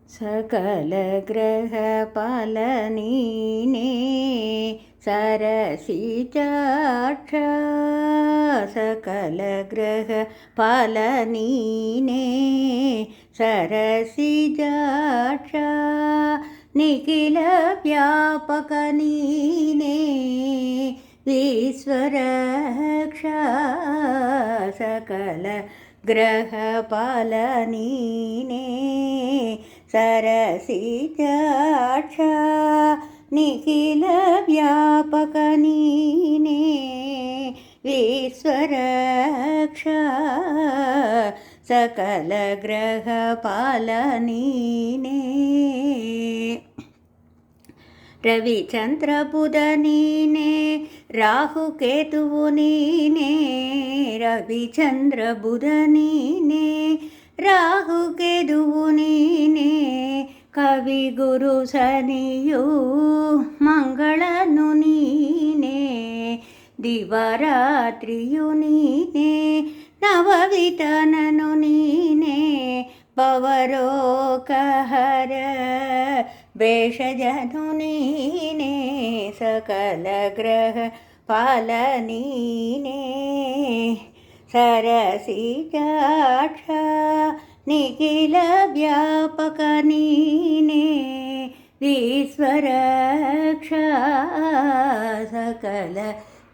सकल ग्रह पालनीने सरसिजाक्ष सकल ग्रह पालनीने सरसिजाक्ष निखिल व्यापक नीने विश्वरक्ष सकल ग्रह पालनीने सरसिजाक्ष निखिल व्यापक नीने विश्वरक्ष सकल ग्रह पालनीने रविचंद्र बुध नीने राहु केतुवु नीने रविचंद्र बुध नीने राहु केतुवु नीने कवि गुरु शनियु मंगळनु नीने दिवारात्रियु नीने नववितननु नीने पवरोकहर भेषजनु नीने सकल ग्रह पालनीने सरसिजाक्ष निखिल व्यापक नीने विश्वरक्ष सकल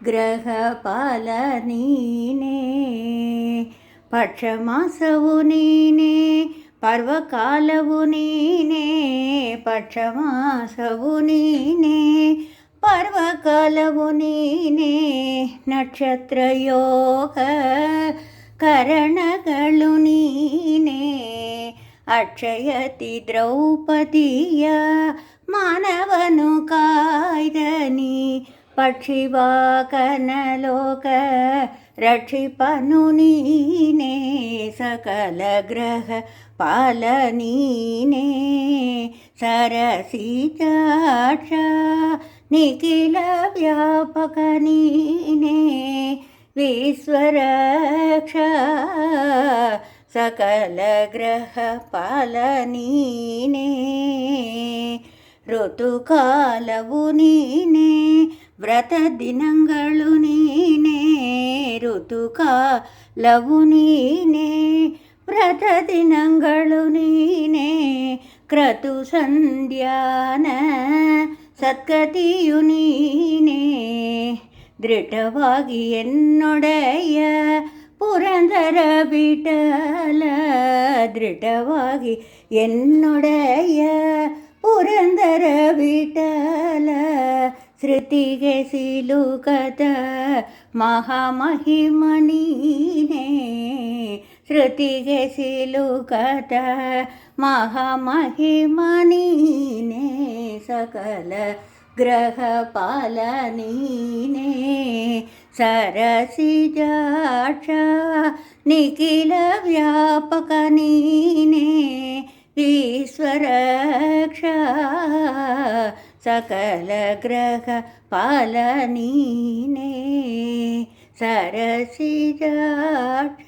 ग्रह पालनीने पक्षमासवु नीने पर्वकालवु नीने पक्षमासवु नीने पर्वकालवु नीने नक्षत्रयोग करणगळु नीने अक्षयति द्रौपदीय मानवनु काಯ್ದನಿ पक्षिवाकनलोक रक्षिपनु नीने सकल ग्रह पालनीने सरसिजाक्ष निखिल व्यापक नीने विश्वरक्ष सकल ग्रह पालनीने ಋತುಕಾಲವು ನೀನೆ ವ್ರತ ದಿನಗಳು ನೀನೆ ಋತುಕಾಲವು ನೀನೆ ವ್ರತ ದಿನಗಳು ನೀನೆ ಕ್ರತು ಸಂಧ್ಯಾನ ಸದ್ಗತಿಯು ನೀನೆ ದೃಢವಾಗಿ ಎನ್ನೊಡೆಯ ಪುರಂದರ ವಿಠಲ ದೃಢವಾಗಿ ಎನ್ನೊಡೆಯ ಪುರಂದರ ವಿಠಲ ಶ್ರುತಿಗೆ ಸಿಲುಕದ ಮಹಾಮಹಿಮನೀನೇ ಶ್ರುತಿಗೆ ಸಿಲುಕದ ಮಹಾಮಹಿಮನೀನೇ सकल ग्रह पालनीने सरसिजाक्ष निखिल व्यापक नीने विश्वरक्ष सकल ग्रह पालनीने सरसिजाक्ष।